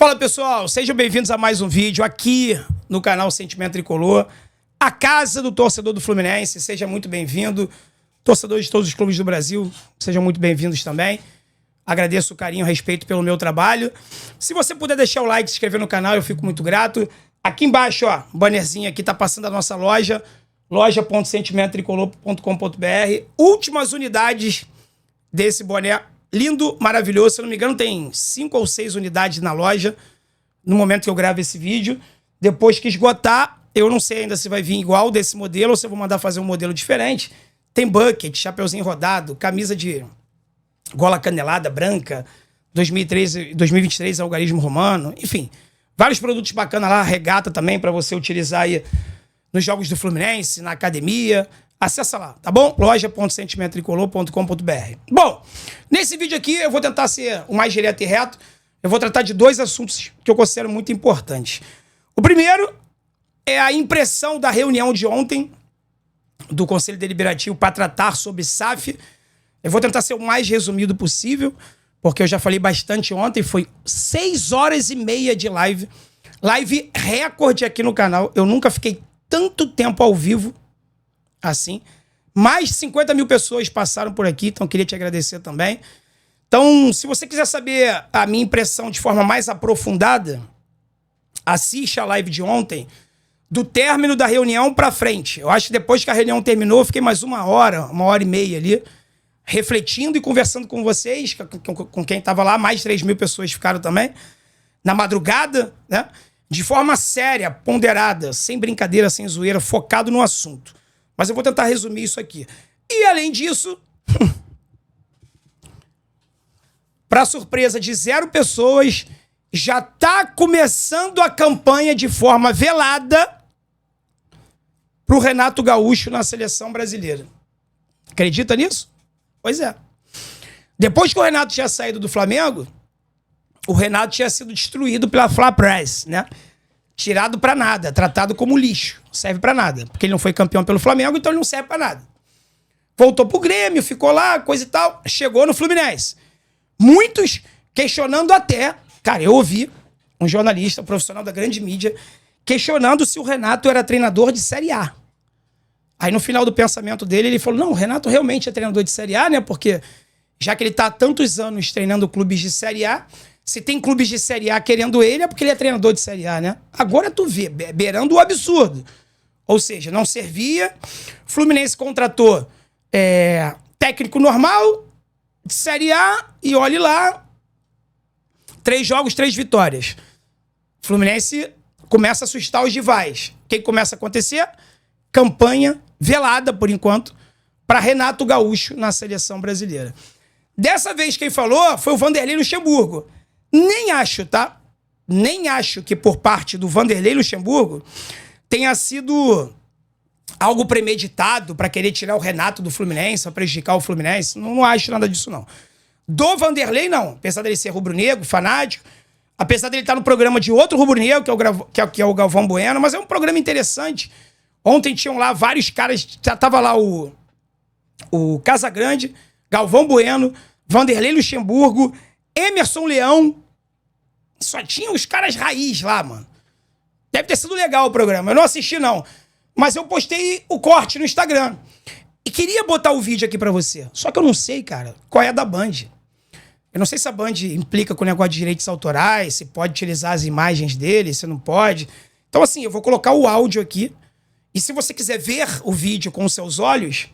Fala pessoal, sejam bem-vindos a mais um vídeo aqui no canal Sentimento Tricolor, a casa do torcedor do Fluminense. Seja muito bem-vindo, torcedores de todos os clubes do Brasil, sejam muito bem-vindos também. Agradeço o carinho e o respeito pelo meu trabalho. Se você puder deixar o like, se inscrever no canal, eu fico muito grato. Aqui embaixo, ó, o bannerzinho aqui tá passando a nossa loja, loja.sentimentotricolor.com.br. Últimas unidades desse boné lindo, maravilhoso. Se eu não me engano, tem 5 ou 6 unidades na loja no momento que eu gravo esse vídeo. Depois que esgotar, eu não sei ainda se vai vir igual desse modelo ou se eu vou mandar fazer um modelo diferente. Tem bucket, chapeuzinho rodado, camisa de gola canelada branca, 2023 algarismo romano, enfim. Vários produtos bacanas lá, regata também para você utilizar aí nos jogos do Fluminense, na academia. Acessa lá, tá bom? loja.sentimentotricolor.com.br. Bom, nesse vídeo aqui eu vou tentar ser o mais direto e reto. Eu vou tratar de 2 assuntos que eu considero muito importantes. O primeiro é a impressão da reunião de ontem do Conselho Deliberativo para tratar sobre SAF. Eu vou tentar ser o mais resumido possível, porque eu já falei bastante ontem. Foi 6 horas e meia de live. Live recorde aqui no canal. Eu nunca fiquei tanto tempo ao vivo assim. Mais de 50 mil pessoas passaram por aqui, então queria te agradecer também. Então, se você quiser saber a minha impressão de forma mais aprofundada, assiste a live de ontem, do término da reunião pra frente. Eu acho que depois que a reunião terminou, eu fiquei mais 1 hora e meia ali, refletindo e conversando com vocês, com quem estava lá. Mais de 3 mil pessoas ficaram também, na madrugada, né? De forma séria, ponderada, sem brincadeira, sem zoeira, focado no assunto. Mas eu vou tentar resumir isso aqui. E, além disso, para surpresa de 0 pessoas, já está começando a campanha de forma velada para o Renato Gaúcho na seleção brasileira. Acredita nisso? Pois é. Depois que o Renato tinha saído do Flamengo, o Renato tinha sido destruído pela Fla Press, né? Tirado pra nada, tratado como lixo. Não serve pra nada. Porque ele não foi campeão pelo Flamengo, então ele não serve pra nada. Voltou pro Grêmio, ficou lá, coisa e tal. Chegou no Fluminense. Muitos questionando até... Cara, eu ouvi um jornalista, um profissional da grande mídia, questionando se o Renato era treinador de Série A. Aí no final do pensamento dele, ele falou, não, o Renato realmente é treinador de Série A, né? Porque já que ele tá há tantos anos treinando clubes de Série A... Se tem clubes de Série A querendo ele, é porque ele é treinador de Série A, né? Agora tu vê, beirando o absurdo. Ou seja, não servia. Fluminense contratou técnico normal, de Série A, e olhe lá, 3 jogos, 3 vitórias. Fluminense começa a assustar os rivais. O que começa a acontecer? Campanha velada, por enquanto, para Renato Gaúcho na seleção brasileira. Dessa vez quem falou foi o Vanderlei Luxemburgo. Nem acho, tá? Nem acho que por parte do Vanderlei Luxemburgo tenha sido algo premeditado para querer tirar o Renato do Fluminense, para prejudicar o Fluminense. Não acho nada disso, não. Do Vanderlei, não. Apesar dele ser rubro-negro, fanático, apesar dele estar no programa de outro rubro-negro, que é o Galvão Bueno, mas é um programa interessante. Ontem tinham lá vários caras, já tava lá o Casagrande, Galvão Bueno, Vanderlei Luxemburgo, Emerson Leão. Só tinha os caras raiz lá, mano. Deve ter sido legal o programa. Eu não assisti, não. Mas eu postei o corte no Instagram. E queria botar o vídeo aqui pra você. Só que eu não sei, cara, qual é a da Band. Eu não sei se a Band implica com o negócio de direitos autorais, se pode utilizar as imagens dele, se não pode. Então, assim, eu vou colocar o áudio aqui. E se você quiser ver o vídeo com os seus olhos,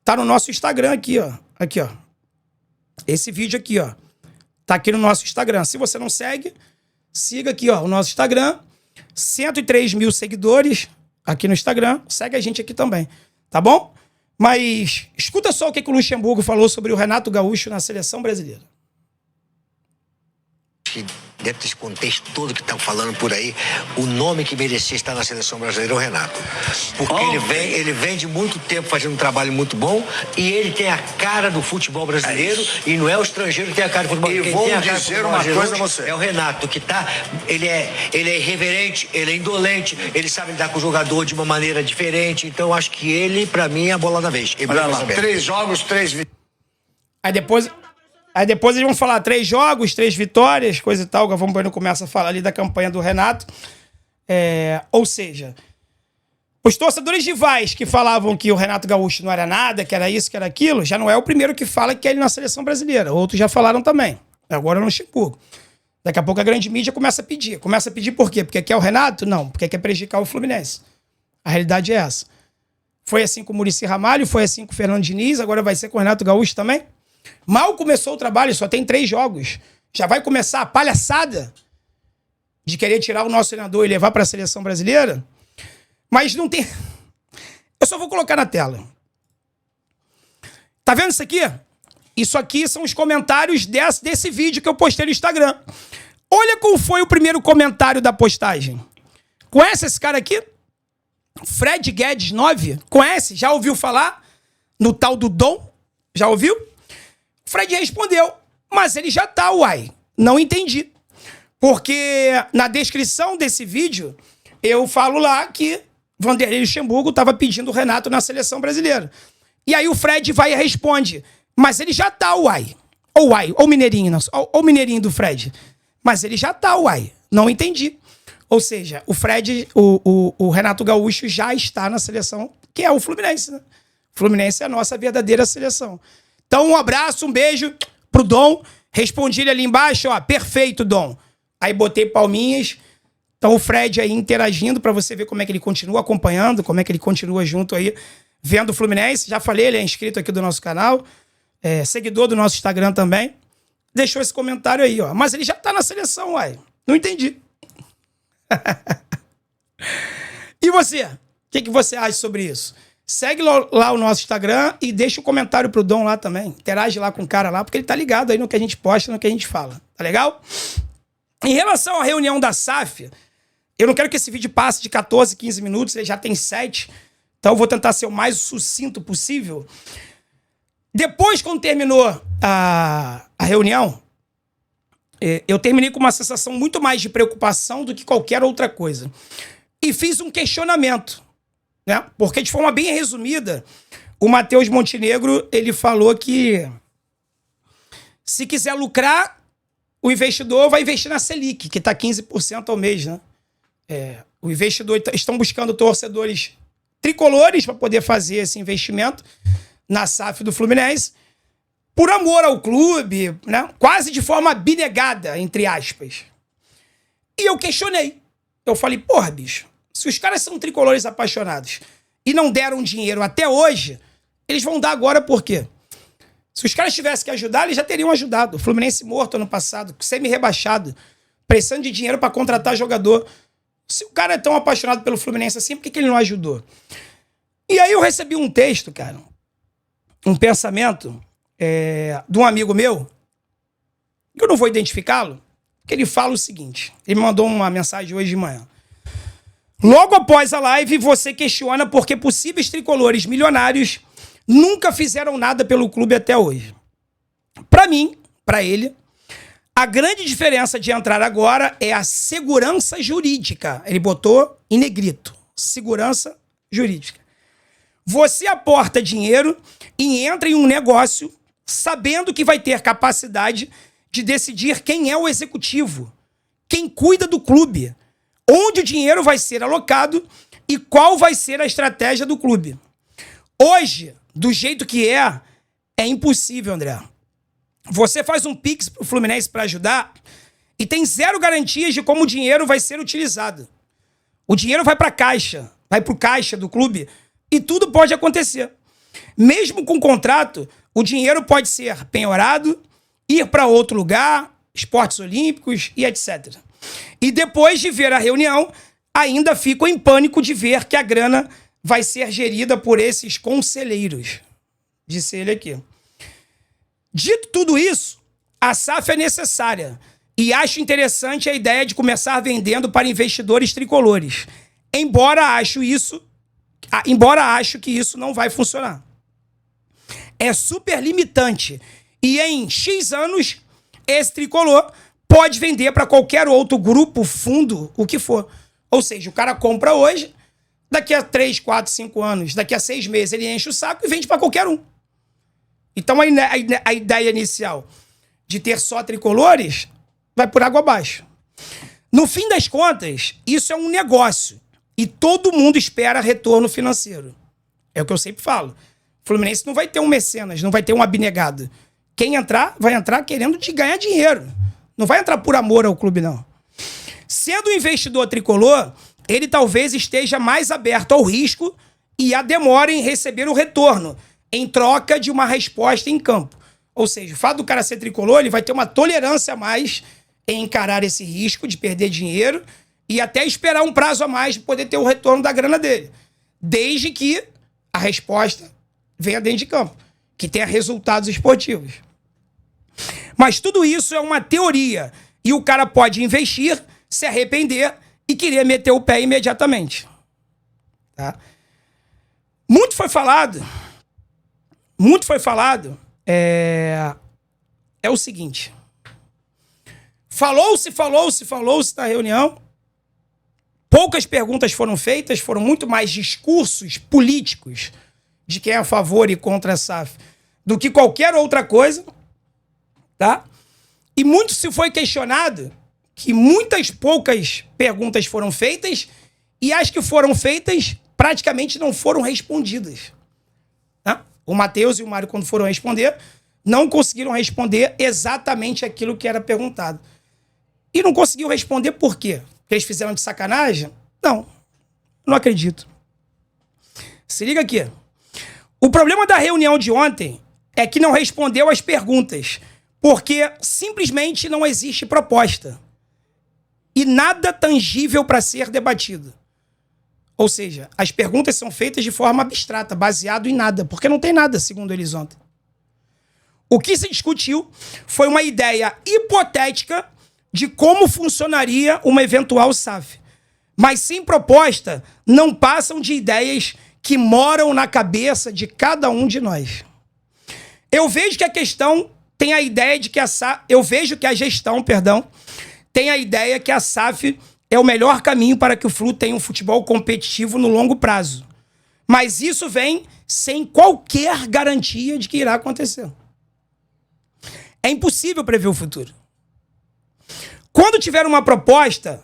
tá no nosso Instagram aqui, ó. Aqui, ó. Esse vídeo aqui, ó. Tá aqui no nosso Instagram. Se você não segue, siga aqui, ó, o nosso Instagram. 103 mil seguidores aqui no Instagram. Segue a gente aqui também, tá bom? Mas escuta só o que o Luxemburgo falou sobre o Renato Gaúcho na seleção brasileira. Dentro desse contexto todo que estão falando por aí, o nome que merecia estar na seleção brasileira é o Renato. Porque ele vem de muito tempo fazendo um trabalho muito bom e ele tem a cara do futebol brasileiro e não é o estrangeiro que tem a cara do futebol brasileiro. E vou dizer uma coisa a você. É o Renato que tá, ele é irreverente, ele é indolente, ele sabe lidar com o jogador de uma maneira diferente, então acho que ele, pra mim, é a bola da vez. Olha lá, 3 jogos, 3 vitórias. Aí depois... Aí depois eles vão falar 3 jogos, 3 vitórias, coisa e tal. O Galvão Bueno começa a falar ali da campanha do Renato. Ou seja, os torcedores rivais que falavam que o Renato Gaúcho não era nada, que era isso, que era aquilo, já não é o primeiro que fala que quer ele na seleção brasileira. Outros já falaram também. Agora no Luxemburgo. Daqui a pouco a grande mídia começa a pedir. Começa a pedir por quê? Porque quer o Renato? Não, porque quer prejudicar o Fluminense. A realidade é essa. Foi assim com o Muricy Ramalho, foi assim com o Fernando Diniz, agora vai ser com o Renato Gaúcho também. Mal começou o trabalho, só tem 3 jogos. Já vai começar a palhaçada de querer tirar o nosso treinador e levar para a seleção brasileira. Mas não tem... Eu só vou colocar na tela. Tá vendo isso aqui? Isso aqui são os comentários desse vídeo que eu postei no Instagram. Olha qual foi o primeiro comentário da postagem. Conhece esse cara aqui? Fred Guedes 9? Conhece? Já ouviu falar no tal do Dom? Já ouviu? O Fred respondeu, mas ele já tá, uai. Não entendi. Porque na descrição desse vídeo, eu falo lá que Vanderlei Luxemburgo estava pedindo o Renato na seleção brasileira. E aí o Fred vai e responde, mas ele já tá, uai. Ou uai, ou mineirinho, não, ou mineirinho do Fred. Mas ele já tá, uai. Não entendi. Ou seja, o Fred, o Renato Gaúcho já está na seleção, que é o Fluminense, né? O Fluminense é a nossa verdadeira seleção. Então, um abraço, um beijo pro Dom. Respondi ele ali embaixo, ó, perfeito, Dom. Aí botei palminhas. Então, o Fred aí interagindo para você ver como é que ele continua acompanhando, como é que ele continua junto aí, vendo o Fluminense. Já falei, ele é inscrito aqui do nosso canal, seguidor do nosso Instagram também. Deixou esse comentário aí, ó. Mas ele já tá na seleção, uai. Não entendi. E você? O que você acha sobre isso? Segue lá o nosso Instagram e deixa o comentário pro Dom lá também. Interage lá com o cara lá, porque ele tá ligado aí no que a gente posta, no que a gente fala. Tá legal? Em relação à reunião da SAF, eu não quero que esse vídeo passe de 14, 15 minutos, ele já tem 7. Então eu vou tentar ser o mais sucinto possível. Depois, quando terminou a reunião, eu terminei com uma sensação muito mais de preocupação do que qualquer outra coisa. E fiz um questionamento, né? Porque, de forma bem resumida, o Matheus Montenegro, ele falou que se quiser lucrar, o investidor vai investir na Selic, que está 15% ao mês, né? O investidor estão buscando torcedores tricolores para poder fazer esse investimento na SAF do Fluminense, por amor ao clube, né? Quase de forma abnegada, entre aspas. E eu questionei. Eu falei, porra, bicho, se os caras são tricolores apaixonados e não deram dinheiro até hoje, eles vão dar agora por quê? Se os caras tivessem que ajudar, eles já teriam ajudado. O Fluminense morto ano passado, semi-rebaixado, precisando de dinheiro para contratar jogador. Se o cara é tão apaixonado pelo Fluminense assim, por que ele não ajudou? E aí eu recebi um texto, cara, um pensamento de um amigo meu, que eu não vou identificá-lo, que ele fala o seguinte, ele me mandou uma mensagem hoje de manhã. Logo após a live, você questiona por que possíveis tricolores milionários nunca fizeram nada pelo clube até hoje. Para mim, para ele, a grande diferença de entrar agora é a segurança jurídica. Ele botou em negrito. Segurança jurídica. Você aporta dinheiro e entra em um negócio sabendo que vai ter capacidade de decidir quem é o executivo, quem cuida do clube, onde o dinheiro vai ser alocado e qual vai ser a estratégia do clube. Hoje, do jeito que é impossível, André. Você faz um Pix pro Fluminense para ajudar e tem 0 garantias de como o dinheiro vai ser utilizado. O dinheiro vai para a caixa, vai para o caixa do clube e tudo pode acontecer. Mesmo com contrato, o dinheiro pode ser penhorado, ir para outro lugar, esportes olímpicos e etc. E depois de ver a reunião, ainda ficam em pânico de ver que a grana vai ser gerida por esses conselheiros. Disse ele aqui. Dito tudo isso, a SAF é necessária e acho interessante a ideia de começar vendendo para investidores tricolores. Embora acho que isso não vai funcionar. É super limitante e em X anos esse tricolor pode vender para qualquer outro grupo, fundo, o que for. Ou seja, o cara compra hoje, daqui a 3, 4, 5 anos, daqui a 6 meses ele enche o saco e vende para qualquer um. Então a ideia inicial de ter só tricolores, vai por água abaixo. No fim das contas, isso é um negócio. E todo mundo espera retorno financeiro. É o que eu sempre falo. O Fluminense não vai ter um mecenas, não vai ter um abnegado. Quem entrar, vai entrar querendo ganhar dinheiro. Não vai entrar por amor ao clube, não. Sendo um investidor tricolor, ele talvez esteja mais aberto ao risco e a demora em receber o retorno, em troca de uma resposta em campo. Ou seja, o fato do cara ser tricolor, ele vai ter uma tolerância a mais em encarar esse risco de perder dinheiro e até esperar um prazo a mais para poder ter o retorno da grana dele. Desde que a resposta venha dentro de campo, que tenha resultados esportivos. Mas tudo isso é uma teoria e o cara pode investir, se arrepender e querer meter o pé imediatamente. Tá? Muito foi falado é o seguinte. Falou-se na reunião. Poucas perguntas foram feitas, foram muito mais discursos políticos de quem é a favor e contra a SAF do que qualquer outra coisa, tá? E muito se foi questionado que poucas perguntas foram feitas e as que foram feitas praticamente não foram respondidas. Tá? O Matheus e o Mário, quando foram responder, não conseguiram responder exatamente aquilo que era perguntado. E não conseguiu responder por quê? Porque eles fizeram de sacanagem? Não acredito. Se liga aqui. O problema da reunião de ontem é que não respondeu às perguntas, porque simplesmente não existe proposta e nada tangível para ser debatido. Ou seja, as perguntas são feitas de forma abstrata, baseado em nada, porque não tem nada, segundo eles ontem. O que se discutiu foi uma ideia hipotética de como funcionaria uma eventual SAF. Mas sem proposta, não passam de ideias que moram na cabeça de cada um de nós. Eu vejo que a questão tem a ideia de que a SAF... Eu vejo que a gestão, tem a ideia que a SAF é o melhor caminho para que o Flu tenha um futebol competitivo no longo prazo. Mas isso vem sem qualquer garantia de que irá acontecer. É impossível prever o futuro. Quando tiver uma proposta,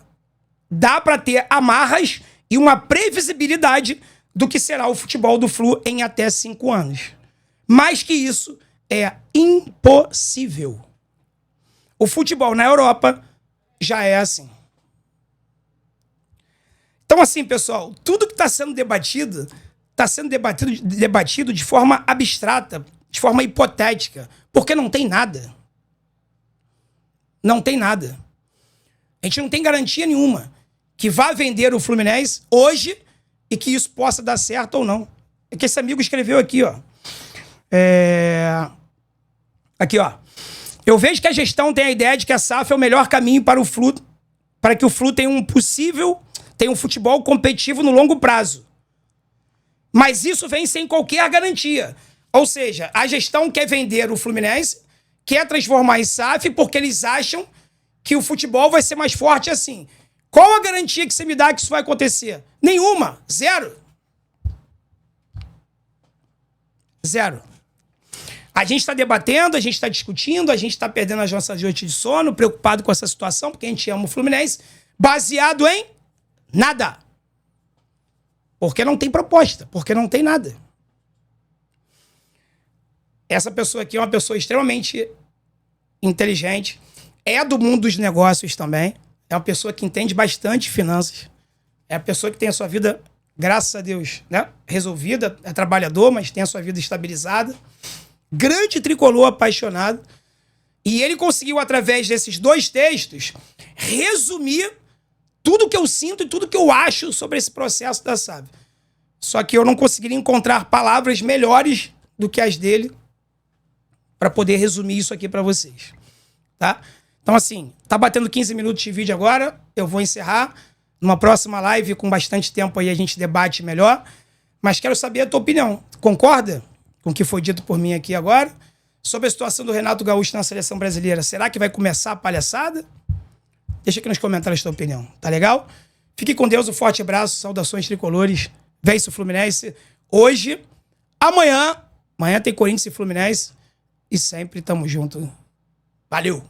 dá para ter amarras e uma previsibilidade do que será o futebol do Flu em até 5 anos. Mais que isso, é impossível. O futebol na Europa já é assim. Então, assim, pessoal, tudo que está sendo debatido de forma abstrata, de forma hipotética, porque não tem nada. Não tem nada. A gente não tem garantia nenhuma que vá vender o Fluminense hoje e que isso possa dar certo ou não. É que esse amigo escreveu aqui, ó. Aqui, ó. Eu vejo que a gestão tem a ideia de que a SAF é o melhor caminho para o Flu, para que o Flu tenha um futebol competitivo no longo prazo. Mas isso vem sem qualquer garantia. Ou seja, a gestão quer vender o Fluminense, quer transformar em SAF porque eles acham que o futebol vai ser mais forte assim. Qual a garantia que você me dá que isso vai acontecer? Nenhuma. Zero. Zero. A gente está debatendo, a gente está discutindo, a gente está perdendo as nossas noites de sono, preocupado com essa situação, porque a gente ama o Fluminense, baseado em nada. Porque não tem proposta, porque não tem nada. Essa pessoa aqui é uma pessoa extremamente inteligente, é do mundo dos negócios também, é uma pessoa que entende bastante finanças, é a pessoa que tem a sua vida, graças a Deus, né, resolvida, é trabalhador, mas tem a sua vida estabilizada, grande tricolor apaixonado, e ele conseguiu, através desses 2 textos, resumir tudo que eu sinto e tudo que eu acho sobre esse processo da SAF. Só que eu não conseguiria encontrar palavras melhores do que as dele para poder resumir isso aqui para vocês, tá? Então, assim, tá batendo 15 minutos de vídeo agora, eu vou encerrar. Numa próxima live, com bastante tempo aí, a gente debate melhor. Mas quero saber a tua opinião. Concorda com o que foi dito por mim aqui agora? Sobre a situação do Renato Gaúcho na seleção brasileira. Será que vai começar a palhaçada? Deixa aqui nos comentários a tua opinião. Tá legal? Fique com Deus, um forte abraço, saudações tricolores. Vence o Fluminense hoje. Amanhã tem Corinthians e Fluminense. E sempre tamo junto. Valeu!